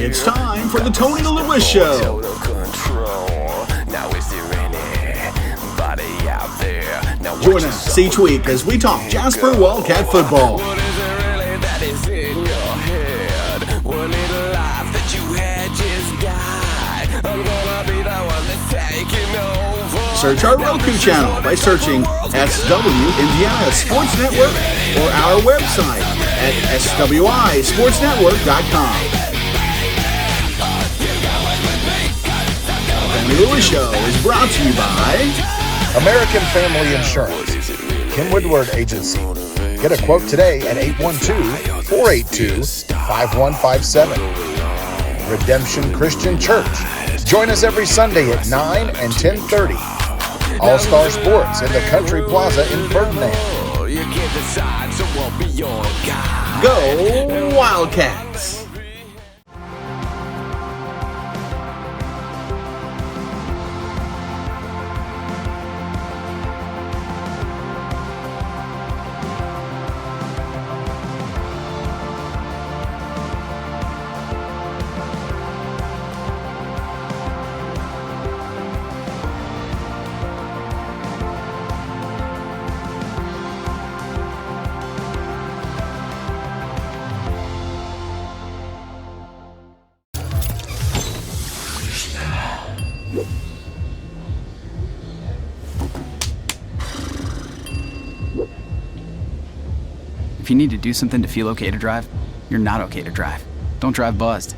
It's time for the Tony Lewis Show. Join us each week as we talk Jasper Wildcat football. Search our Roku channel by searching SW Indiana Sports Network or our website at swisportsnetwork.com. The Tony Lewis Show is brought to you by American Family Insurance, Ken Woodward Agency. Get a quote today at 812-482-5157. Redemption Christian Church. Join us every Sunday at 9 and 10:30. All-Star Sports in the Country Plaza in Ferdinand. Go Wildcats! If you need to do something to feel okay to drive, you're not okay to drive. Don't drive buzzed.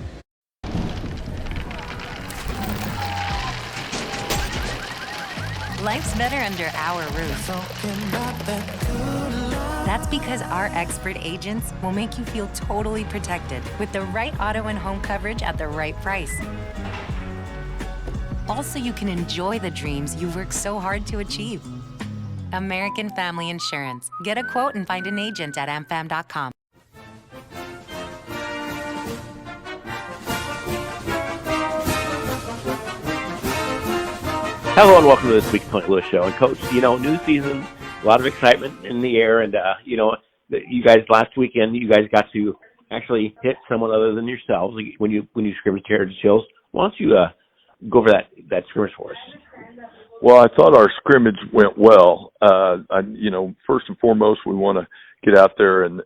Life's better under our roof. That's because our expert agents will make you feel totally protected with the right auto and home coverage at the right price. Also, you can enjoy the dreams you worked so hard to achieve. American Family Insurance. Get a quote and find an agent at amfam.com. Hello and welcome to this week's Tony Lewis Show. And Coach, new season, a lot of excitement in the air, and you guys last weekend, you guys got to actually hit someone other than yourselves when you scrimmaged Heritage Hills. Why don't you go over that scrimmage for us? Well, I thought our scrimmage went well. First and foremost, we want to get out there and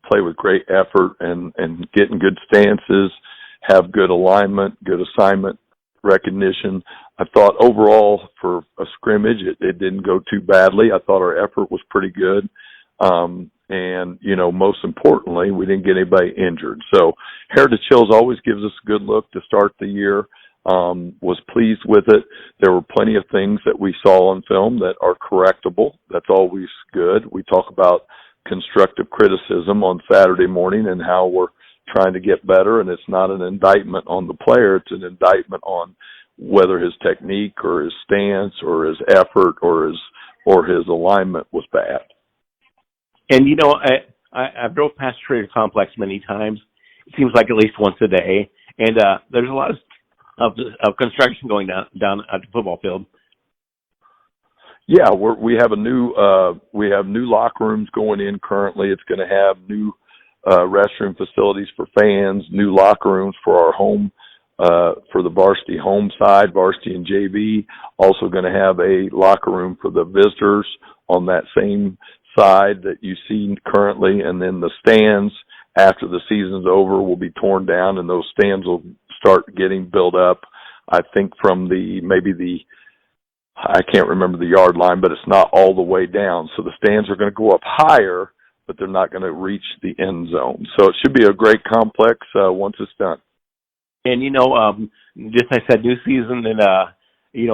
play with great effort and get in good stances, have good alignment, good assignment recognition. I thought overall for a scrimmage, it didn't go too badly. I thought our effort was pretty good. Most importantly, we didn't get anybody injured. So Heritage Hills always gives us a good look to start the year. Was pleased with it. There were plenty of things that we saw on film that are correctable. That's always good. We talk about constructive criticism on Saturday morning and how we're trying to get better, and it's not an indictment on the player. It's an indictment on whether his technique or his stance or his effort or his alignment was bad. And, I've drove past Trader Complex many times. It seems like at least once a day. And there's a lot of construction going down at the football field. Yeah, we have new locker rooms going in currently. It's going to have new restroom facilities for fans, new locker rooms for our home, for the varsity home side, varsity and JV. Also going to have a locker room for the visitors on that same side that you see currently, and then the stands after the season's over will be torn down, and those stands will start getting built up. I think from I can't remember the yard line, but it's not all the way down. So the stands are going to go up higher, but they're not going to reach the end zone. So it should be a great complex once it's done. And just I said, new season, and a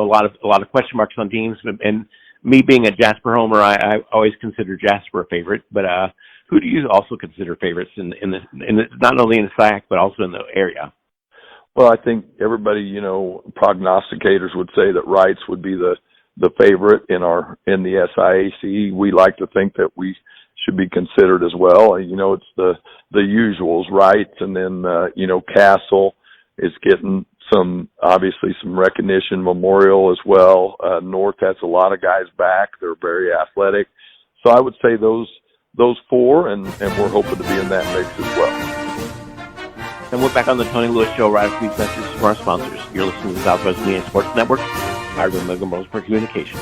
lot of question marks on teams. And me being a Jasper homer, I always consider Jasper a favorite. But who do you also consider favorites in not only in the SAC but also in the area? Well, I think everybody, prognosticators would say that Wrights would be the favorite in the SIAC. We like to think that we should be considered as well. It's the usuals, Wrights, and then Castle is getting some recognition. Memorial as well. North has a lot of guys back. They're very athletic. So I would say those four, and we're hoping to be in that mix as well. Then we're back on the Tony Lewis Show right after these messages from our sponsors. You're listening to the Southwest Indiana Sports Network, powered by Milligan Roseburg Communications.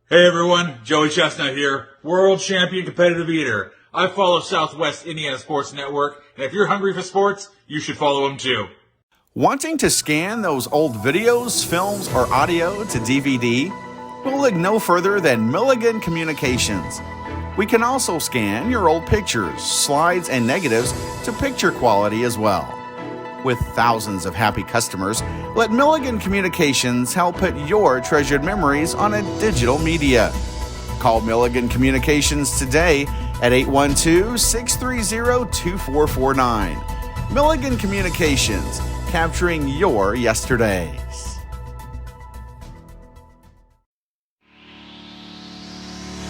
Hey everyone, Joey Chestnut here, world champion competitive eater. I follow Southwest Indiana Sports Network, and if you're hungry for sports, you should follow them too. Wanting to scan those old videos, films, or audio to DVD? We'll look no further than Milligan Communications. We can also scan your old pictures, slides, and negatives to picture quality as well. With thousands of happy customers, let Milligan Communications help put your treasured memories on a digital media. Call Milligan Communications today at 812-630-2449. Milligan Communications, capturing your yesterdays.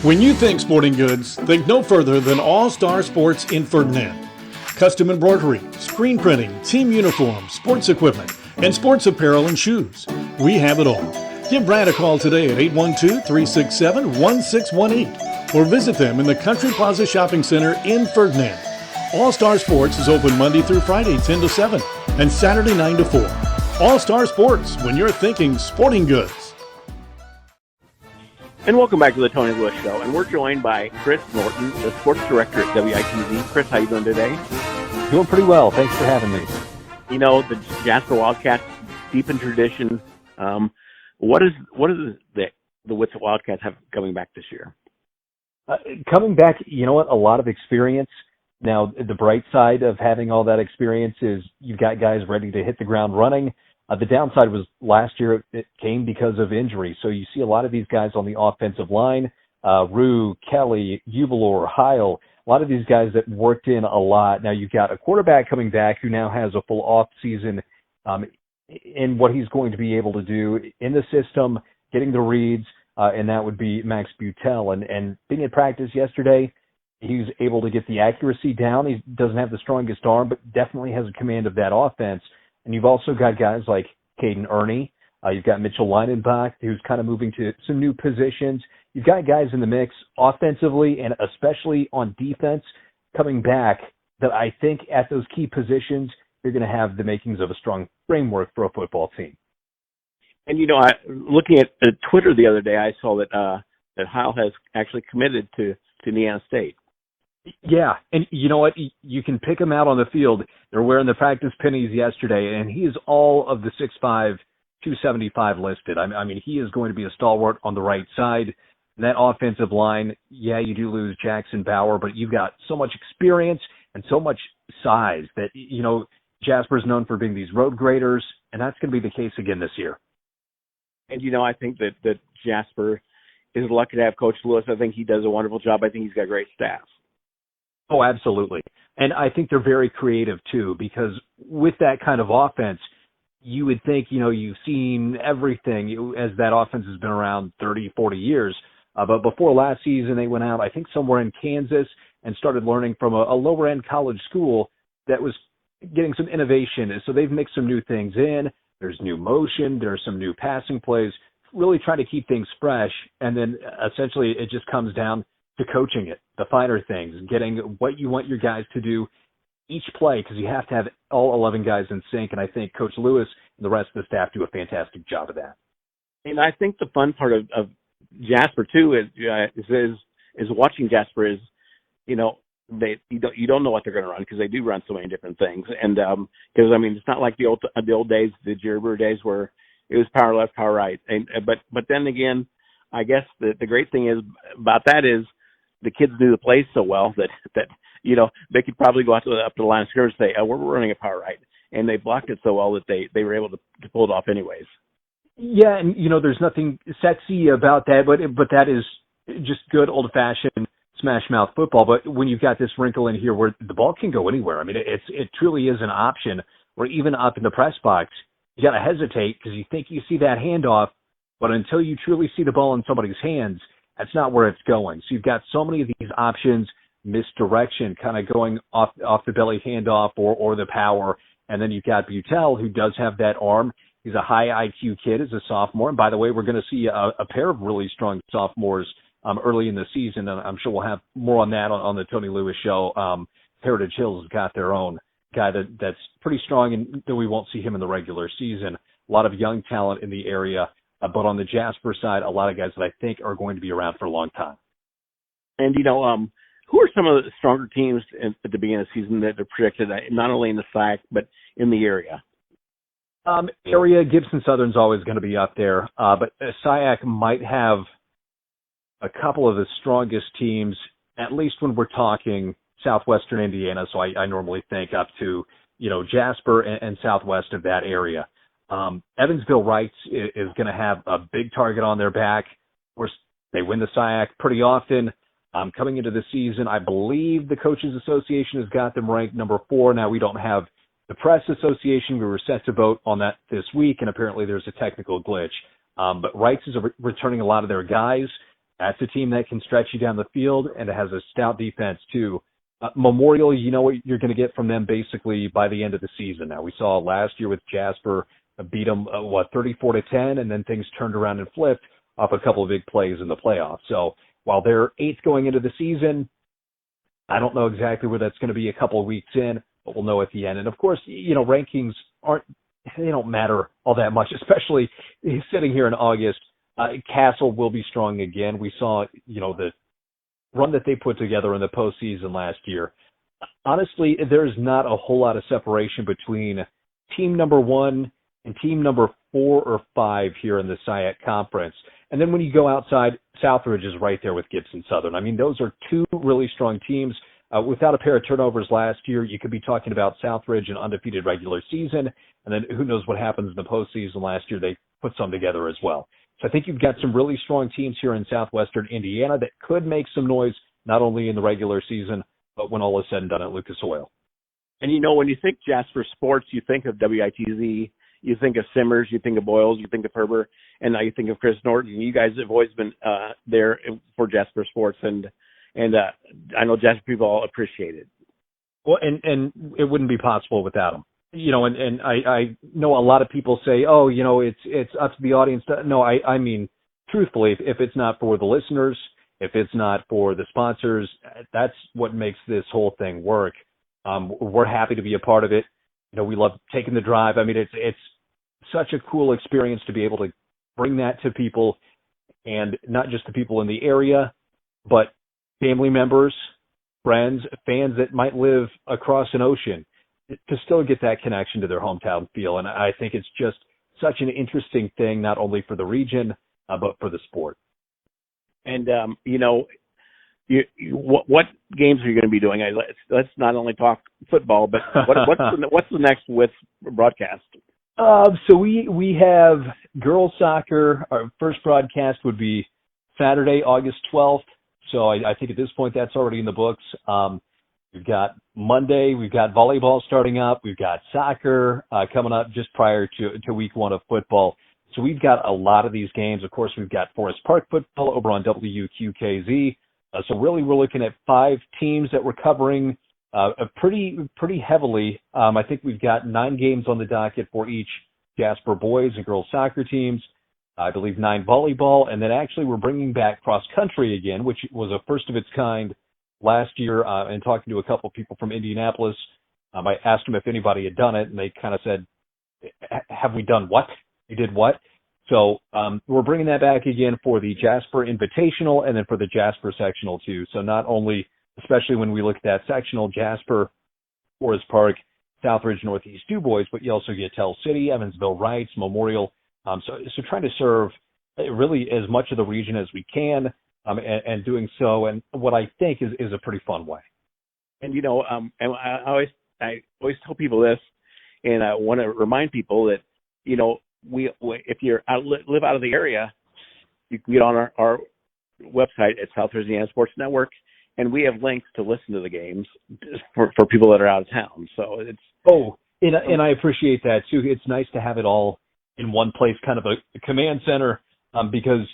When you think sporting goods, think no further than All Star Sports in Ferdinand. Custom embroidery, screen printing, team uniforms, sports equipment, and sports apparel and shoes. We have it all. Give Brad a call today at 812-367-1618 or visit them in the Country Plaza Shopping Center in Ferdinand. All Star Sports is open Monday through Friday 10 to 7 and Saturday 9 to 4. All Star Sports, when you're thinking sporting goods. And welcome back to the Tony Lewis Show. And we're joined by Chris Norton, the sports director at WITZ. Chris, how you doing today? Doing pretty well. Thanks for having me. You know, the Jasper Wildcats, deep in tradition. What is the Whitsett Wildcats have coming back this year? Coming back, you know what? A lot of experience. Now, the bright side of having all that experience is you've got guys ready to hit the ground running. The downside was last year it came because of injury. So you see a lot of these guys on the offensive line, Rue, Kelly, Uvalor, Heil, a lot of these guys that worked in a lot. Now you've got a quarterback coming back who now has a full off season in what he's going to be able to do in the system, getting the reads, and that would be Max Butel. And being at practice yesterday, he was able to get the accuracy down. He doesn't have the strongest arm, but definitely has a command of that offense. And you've also got guys like Caden Ernie. You've got Mitchell Leinenbach, who's kind of moving to some new positions. You've got guys in the mix offensively and especially on defense coming back that I think at those key positions, you're going to have the makings of a strong framework for a football team. And, you know, looking at Twitter the other day, I saw that Heil has actually committed to Indiana State. Yeah, and you know what? You can pick him out on the field. They're wearing the practice pennies yesterday, and he is all of the 6'5", 275 listed. I mean, he is going to be a stalwart on the right side. That offensive line, yeah, you do lose Jackson Bauer, but you've got so much experience and so much size that, you know, Jasper's known for being these road graders, and that's going to be the case again this year. And, you know, I think that Jasper is lucky to have Coach Lewis. I think he does a wonderful job. I think he's got great staff. Oh, absolutely. And I think they're very creative, too, because with that kind of offense, you would think, you know, you've seen everything as that offense has been around 30, 40 years. But before last season, they went out, I think, somewhere in Kansas and started learning from a lower-end college school that was getting some innovation. So they've mixed some new things in. There's new motion. There's some new passing plays, really trying to keep things fresh. And then essentially it just comes down to coaching it, the finer things, getting what you want your guys to do each play, because you have to have all 11 guys in sync. And I think Coach Lewis and the rest of the staff do a fantastic job of that. And I think the fun part of Jasper too is watching Jasper is, you know, you don't know what they're going to run because they do run so many different things. And because I mean, it's not like the old days, the Jerry Brewer days where it was power left, power right. And but then again, I guess the great thing is about that is the kids do the plays so well that you know they could probably go up to the line of scrimmage and say, oh, we're running a power right, and they blocked it so well that they were able to pull it off anyways. Yeah, and you know there's nothing sexy about that, but that is just good old-fashioned smash mouth football. But when you've got this wrinkle in here where the ball can go anywhere, I mean it truly is an option. Or even up in the press box, you got to hesitate because you think you see that handoff, but until you truly see the ball in somebody's hands, that's not where it's going. So you've got so many of these options, misdirection, kind of going off the belly handoff or the power. And then you've got Butel, who does have that arm. He's a high IQ kid as a sophomore. And by the way, we're going to see a pair of really strong sophomores early in the season. And I'm sure we'll have more on that on the Tony Lewis Show Heritage Hills has got their own guy that's pretty strong, and though we won't see him in the regular season. A lot of young talent in the area, but on the Jasper side, a lot of guys that I think are going to be around for a long time. And, who are some of the stronger teams at the beginning of the season that are projected, not only in the SIAC, but in the area? Area, Gibson Southern's always going to be up there, but SIAC might have a couple of the strongest teams, at least when we're talking southwestern Indiana. So I normally think up to, Jasper and southwest of that area. Evansville Reitz is going to have a big target on their back. Of course, they win the SIAC pretty often. Coming into the season, I believe the Coaches Association has got them ranked number 4. Now, we don't have the Press Association. We were set to vote on that this week, and apparently there's a technical glitch. But Reitz is returning a lot of their guys. That's a team that can stretch you down the field, and it has a stout defense, too. Memorial, you know what you're going to get from them basically by the end of the season. Now, we saw last year with Jasper beat them, 34-10, and then things turned around and flipped off a couple of big plays in the playoffs. So while they're 8th going into the season, I don't know exactly where that's going to be a couple of weeks in, but we'll know at the end. And, of course, rankings they don't matter all that much, especially sitting here in August. Castle will be strong again. We saw, the run that they put together in the postseason last year. Honestly, there's not a whole lot of separation between team number 1 and team number 4 or 5 here in the SIAC conference. And then when you go outside, Southridge is right there with Gibson Southern. I mean, those are 2 really strong teams. Without a pair of turnovers last year, you could be talking about Southridge an undefeated regular season, and then who knows what happens in the postseason. Last year they put some together as well. So I think you've got some really strong teams here in southwestern Indiana that could make some noise, not only in the regular season, but when all is said and done at Lucas Oil. And, when you think Jasper Sports, you think of WITZ, you think of Simmers, you think of Boyles, you think of Herber, and now you think of Chris Norton. You guys have always been there for Jasper Sports, and I know Jasper people all appreciate it. Well, and it wouldn't be possible without them. And I know a lot of people say, oh, it's up to the audience. No, I mean, truthfully, if it's not for the listeners, if it's not for the sponsors, that's what makes this whole thing work. We're happy to be a part of it. We love taking the drive. I mean, it's such a cool experience to be able to bring that to people, and not just the people in the area, but family members, friends, fans that might live across an ocean, to still get that connection to their hometown feel. And I think it's just such an interesting thing, not only for the region, but for the sport. And, what games are you going to be doing? Let's not only talk football, but what's the next with broadcast? So we have girls soccer. Our first broadcast would be Saturday, August 12th. So I think at this point that's already in the books. We've got Monday, we've got volleyball starting up, we've got soccer coming up just prior to week 1 of football. So we've got a lot of these games. Of course, we've got Forest Park football over on WQKZ. So really we're looking at 5 teams that we're covering pretty heavily. I think we've got 9 games on the docket for each Jasper boys and girls soccer teams. I believe 9 volleyball, and then actually we're bringing back cross country again, which was a first of its kind last year. And talking to a couple of people from Indianapolis, I asked them if anybody had done it, and they kind of said, "Have we done what? We did what?" So we're bringing that back again for the Jasper Invitational, and then for the Jasper Sectional too. So not only, especially when we look at that sectional, Jasper, Forest Park, Southridge, Northeast DuBois, but you also get Tell City, Evansville Reitz, Memorial. So trying to serve really as much of the region as we can, and doing so, and what I think is a pretty fun way. And and I always tell people this, and I want to remind people that we if you live out of the area, you can get on our website at Southwest Indiana Sports Network, and we have links to listen to the games for people that are out of town. So it's and I appreciate that too. It's nice to have it all in one place, kind of a command center, because,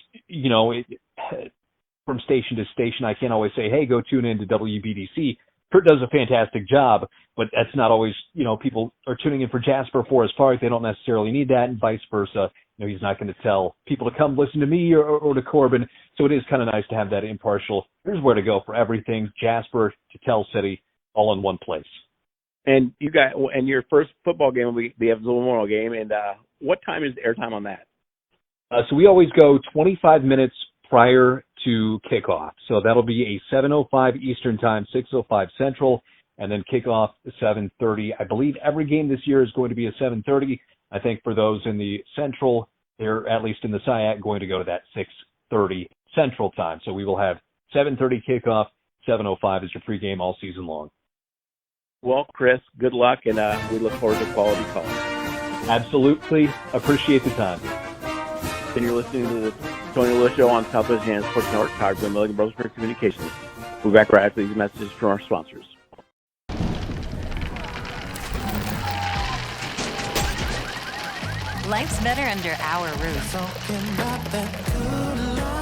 from station to station, I can't always say, hey, go tune into WBDC. Kurt does a fantastic job, but that's not always, people are tuning in for Jasper Forest Park. They don't necessarily need that, and vice versa. He's not going to tell people to come listen to me or to Corbin. So it is kind of nice to have that impartial, here's where to go for everything, Jasper to Tell City, all in one place. And your first football game will be the Evansville Memorial game. And what time is the airtime on that? So we always go 25 minutes prior to kickoff. So that'll be a 7:05 Eastern time, 6:05 Central, and then kickoff 7:30. I believe every game this year is going to be a 7:30. I think for those in the Central, they're at least in the SIAC going to go to that 6:30 Central time. So we will have 7:30 kickoff, 7:05 is your pregame all season long. Well, Chris, good luck, and we look forward to quality calls. Absolutely. Appreciate the time. And you're listening to the Tony Lewis Show on Southwest Indiana Sports Network, powered by Milligan Brothers for Communications. We'll be back right after these messages from our sponsors. Life's better under our roof.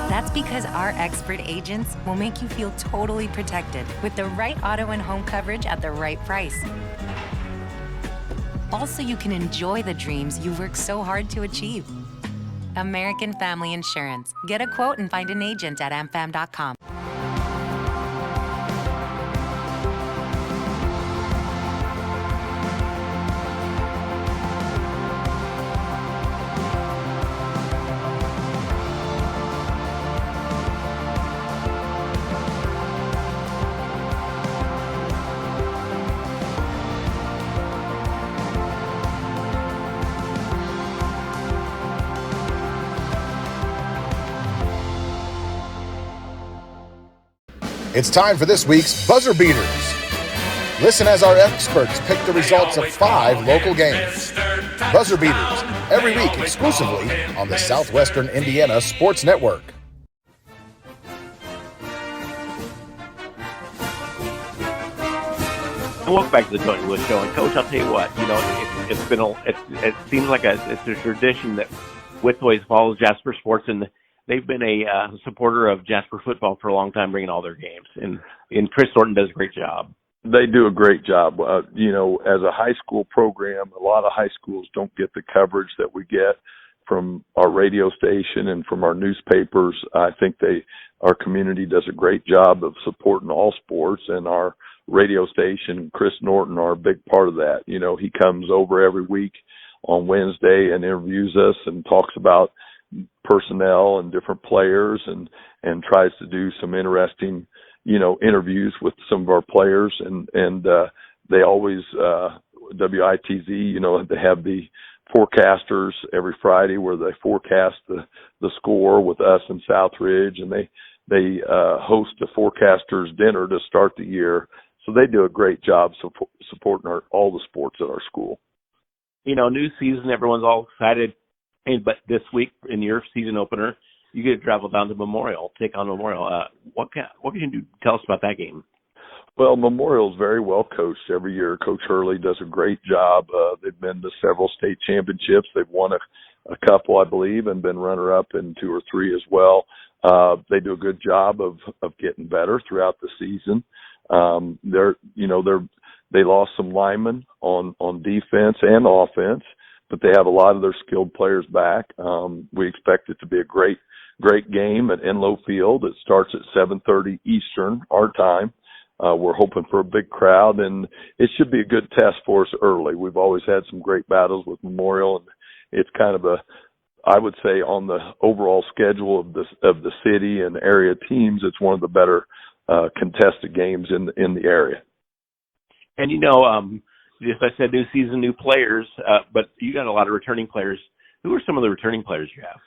That's because our expert agents will make you feel totally protected with the right auto and home coverage at the right price. Also, you can enjoy the dreams you worked so hard to achieve. American Family Insurance. Get a quote and find an agent at amfam.com. It's time for this week's Buzzer Beaters. Listen as our experts pick the results of 5 local games. Buzzer Beaters, every week exclusively on the Southwestern Indiana Sports Network. And welcome back to the Tony Lewis Show. And Coach, I'll tell you what, it seems like it's a tradition that Withways follows Jasper Sports, and they've been a supporter of Jasper football for a long time, bringing all their games. And Chris Thornton does a great job. They do a great job. As a high school program, a lot of high schools don't get the coverage that we get from our radio station and from our newspapers. I think our community does a great job of supporting all sports, and our radio station, Chris Norton, are a big part of that. He comes over every week on Wednesday and interviews us and talks about personnel and different players and tries to do some interesting, interviews with some of our players. And they always, WITZ, they have the forecasters every Friday where they forecast the score with us in Southridge, and they host a forecasters dinner to start the year. So they do a great job supporting all the sports at our school. New season, everyone's all excited. But this week, in your season opener, you get to travel down to Memorial, take on Memorial. What can you tell us about that game? Well, Memorial's very well coached every year. Coach Hurley does a great job. They've been to several state championships. They've won a couple, I believe, and been runner-up in 2 or 3 as well. They do a good job of getting better throughout the season. They lost some linemen on defense and offense, but they have a lot of their skilled players back. We expect it to be a great game at Enlow Field. It starts at 7:30 Eastern, our time. We're hoping for a big crowd, and it should be a good test for us early. We've always had some great battles with Memorial, and it's kind of I would say on the overall schedule of the city and area teams, it's one of the better contested games in the area. And as I said, new season, new players, but you got a lot of returning players. Who are some of the returning players you have?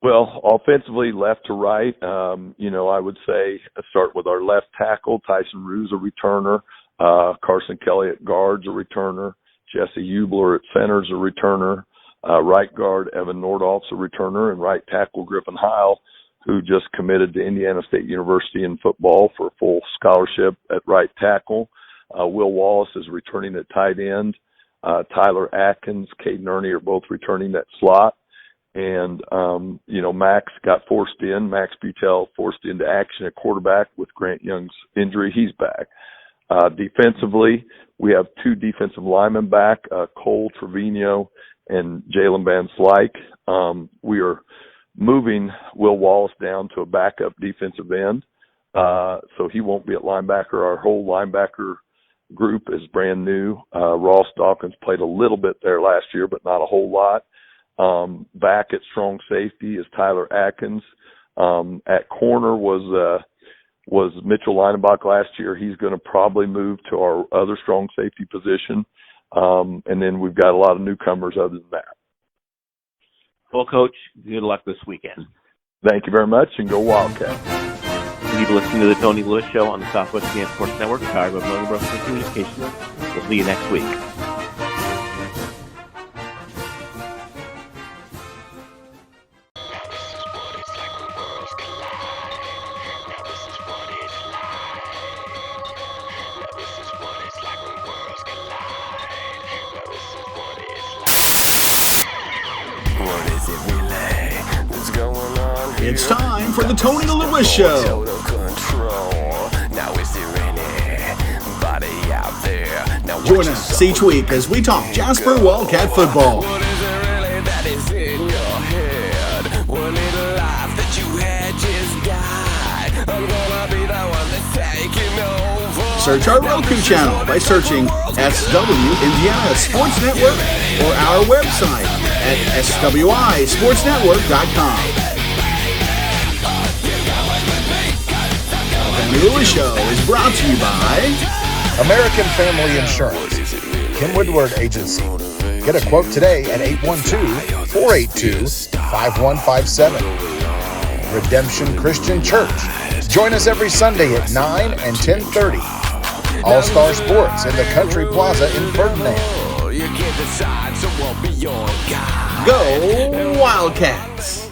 Well, offensively, left to right, I would say start with our left tackle, Tyson Ruse, a returner. Carson Kelly at guard's a returner. Jesse Hubler at center's a returner. Right guard, Evan Nordhoff's a returner. And right tackle, Griffin Heil, who just committed to Indiana State University in football for a full scholarship at right tackle. Will Wallace is returning at tight end. Tyler Atkins, Caden Ernie are both returning that slot. And, Max got forced in. Max Butel forced into action at quarterback with Grant Young's injury. He's back. Defensively, we have 2 defensive linemen back, Cole Trevino and Jalen Van Slyke. We are moving Will Wallace down to a backup defensive end. so he won't be at linebacker. Our whole linebacker group is brand new. Ross Dawkins played a little bit there last year, but not a whole lot. Back at strong safety is Tyler Atkins. At corner was Mitchell Leinebach last year. He's going to probably move to our other strong safety position. And then we've got a lot of newcomers other than that. Well, Coach, good luck this weekend. Thank you very much, and go Wildcats. You've been listening to the Tony Lewis Show on the Southwest Indiana Sports Network, powered by Motor Brooks Communications. We'll see you next week. It's time for the Tony Lewis Show. Join us each week as we talk Jasper Wildcat football. Search our Roku channel by searching SW Indiana Sports Network or our website at SWISportsNetwork.com. The Tony Lewis Show is brought to you by American Family Insurance, Kim Woodward Agency. Get a quote today at 812-482-5157. Redemption Christian Church. Join us every Sunday at 9 and 10:30. All-Star Sports in the Country Plaza in Ferdinand. Go Wildcats!